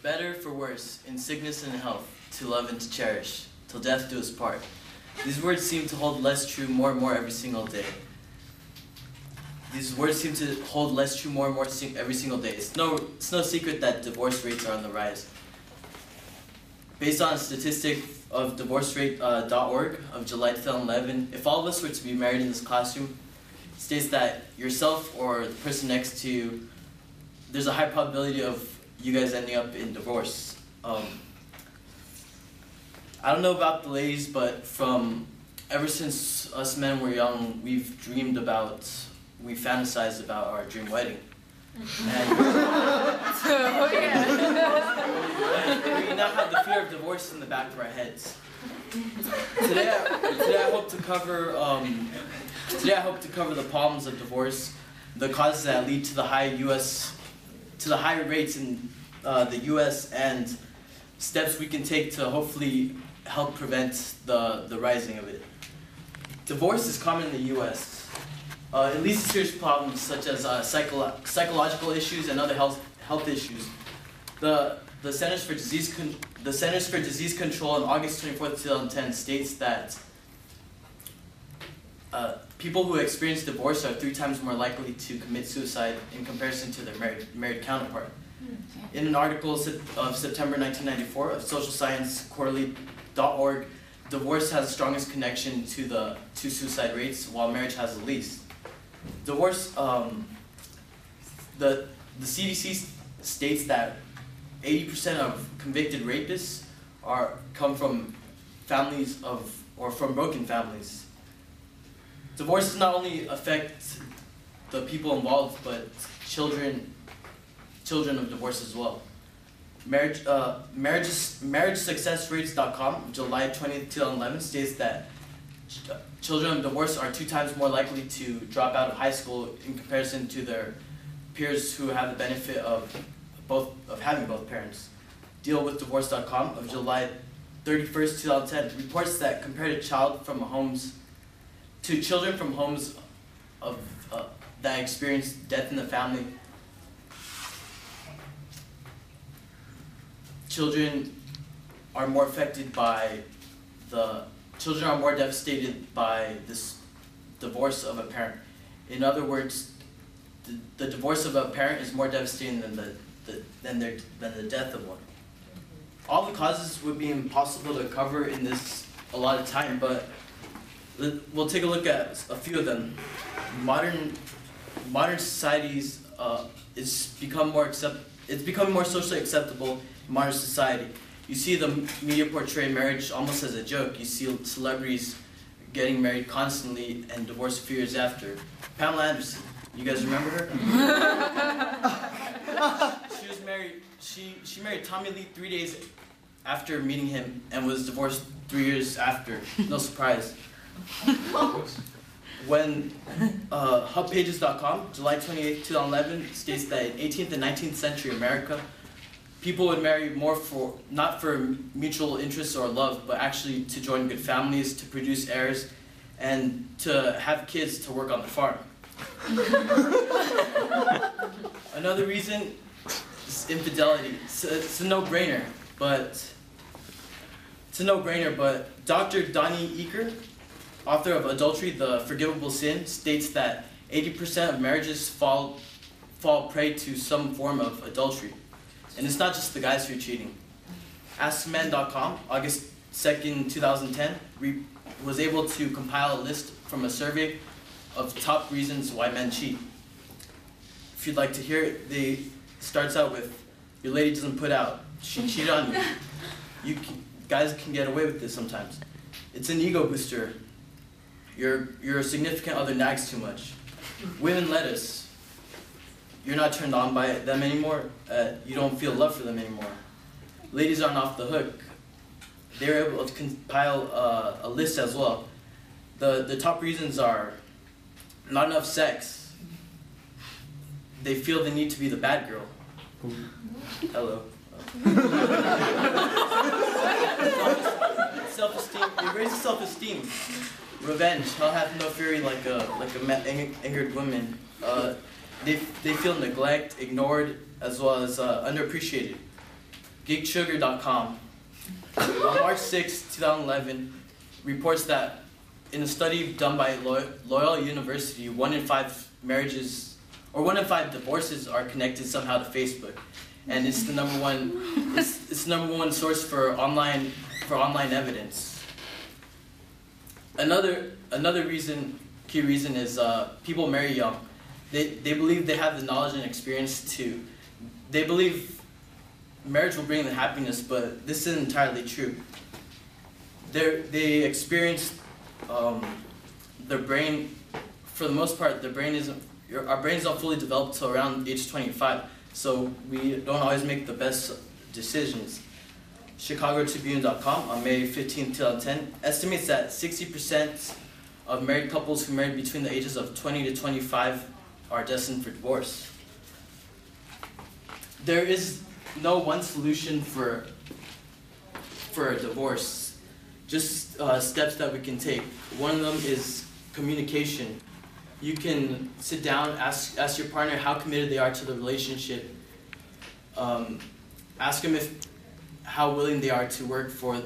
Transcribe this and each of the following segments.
better for worse, in sickness and in health, to love and to cherish, till death do us part. These words seem to hold less true more and more every single day. These words seem to hold less true more and more every single day. It's no secret that divorce rates are on the rise. Based on a statistic of divorcerate.org of July 2011, if all of us were to be married in this classroom, it states that yourself or the person next to you, there's a high probability of you guys ending up in divorce. I don't know about the ladies, but ever since us men were young, we've fantasized about our dream wedding. And we now have the fear of divorce in the back of our heads. Today I hope to cover the problems of divorce, the causes that lead to the high rates in the U.S. and steps we can take to hopefully help prevent the rising of it. Divorce is common in the U.S. It leads to serious problems such as psychological issues and other health issues. The Centers for Disease Control on August 24, 2010 states that people who experience divorce are 3 times more likely to commit suicide in comparison to their married counterpart. In an article of September 1994 of Social Science Quarterly.org, divorce has the strongest connection to suicide rates, while marriage has the least. Divorce, the CDC states that 80% of convicted rapists come from families from broken families. Divorce does not only affect the people involved, but children of divorce as well. MarriageSuccessRates.com, July 20, 2011, states that children of divorce are 2 times more likely to drop out of high school in comparison to their peers who have the benefit of having both parents. DealWithDivorce.com of July 31st, 2010 reports that compared to children from homes that experience death in the family, children are more devastated by this divorce of a parent. In other words, the divorce of a parent is more devastating than the death of one. All the causes would be impossible to cover in this allotted time, but we'll take a look at a few of them. Modern societies, it's become more socially acceptable in modern society. You see the media portray marriage almost as a joke. You see celebrities getting married constantly and divorced a few years after. Pamela Anderson, you guys remember her? She was married. She married Tommy Lee 3 days after meeting him and was divorced 3 years after. No surprise. When HubPages.com, July 28, 2011, states that in 18th and 19th century America, people would marry not for mutual interests or love, but actually to join good families, to produce heirs, and to have kids to work on the farm. Another reason is infidelity. It's a no-brainer, but Dr. Donnie Eaker, author of Adultery, The Forgivable Sin, states that 80% of marriages fall prey to some form of adultery. And it's not just the guys who are cheating. AskMen.com, August 2nd, 2010, was able to compile a list from a survey of top reasons why men cheat. If you'd like to hear it, it starts out with, your lady doesn't put out, she cheated on you. Guys can get away with this sometimes. It's an ego booster. Your significant other nags too much. Women lettuce. You're not turned on by them anymore. You don't feel love for them anymore. Ladies aren't off the hook. They were able to compile a list as well. The top reasons are not enough sex. They feel the need to be the bad girl. Hello. Self-esteem. It raises self-esteem. Revenge. Hell hath no fury like a angered woman. They feel neglect, ignored, as well as underappreciated. geeksugar.com on March 6, 2011 reports that in a study done by Loyola University, 1 in 5 marriages, or 1 in 5 divorces are connected somehow to Facebook, and it's the number one source for online evidence. Another key reason is people marry young. They believe they have the knowledge and experience they believe marriage will bring them happiness, but this isn't entirely true. They experience their brain, for the most part, our brains don't fully develop till around age 25, so we don't always make the best decisions. ChicagoTribune.com on May 15, 2010 estimates that 60% of married couples who married between the ages of 20 to 25 are destined for divorce. There is no one solution for a divorce, just steps that we can take. One of them is communication. You can sit down, ask your partner how committed they are to the relationship. Ask them how willing they are to work for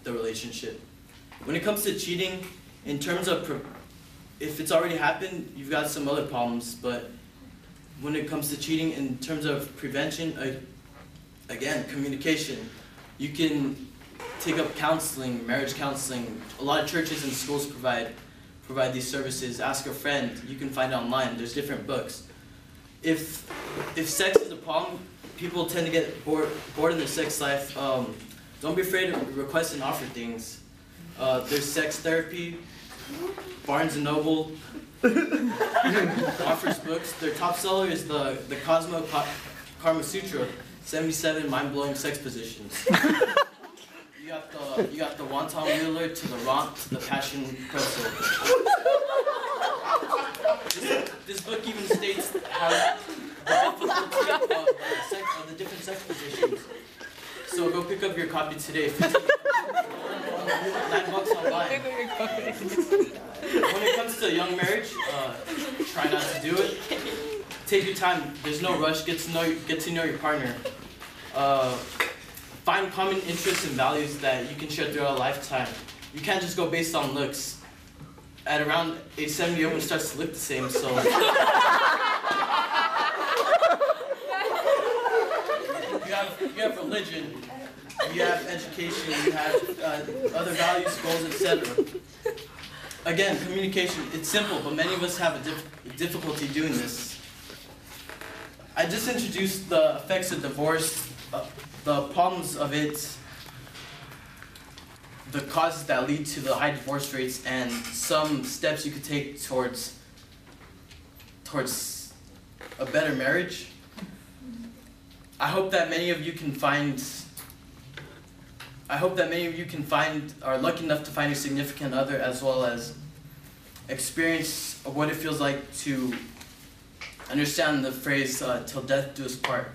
the relationship. When it comes to cheating, in terms of if it's already happened, you've got some other problems, but when it comes to cheating, in terms of prevention, again, communication. You can take up counseling, marriage counseling. A lot of churches and schools provide these services. Ask a friend. You can find it online. There's different books. If sex is a problem, people tend to get bored in their sex life. Don't be afraid to request and offer things. There's sex therapy. Barnes & Noble offers books. Their top seller is the Cosmo Karma Sutra, 77 mind-blowing sex positions. You got the wonton wheeler to the romp to the passion pretzel. This book even states how the difficulty of the different sex positions. So go pick up your copy today. $9 online. When it comes to young marriage, try not to do it. Take your time. There's no rush. Get to know your partner. Find common interests and values that you can share throughout a lifetime. You can't just go based on looks. At around age 70, everyone starts to look the same. So you have religion. You have education, you have other values, goals, etc. Again, communication, it's simple, but many of us have a difficulty doing this. I just introduced the effects of divorce, the problems of it, the causes that lead to the high divorce rates, and some steps you could take towards a better marriage. I hope that many of you are lucky enough to find a significant other, as well as experience what it feels like to understand the phrase, till death do us part.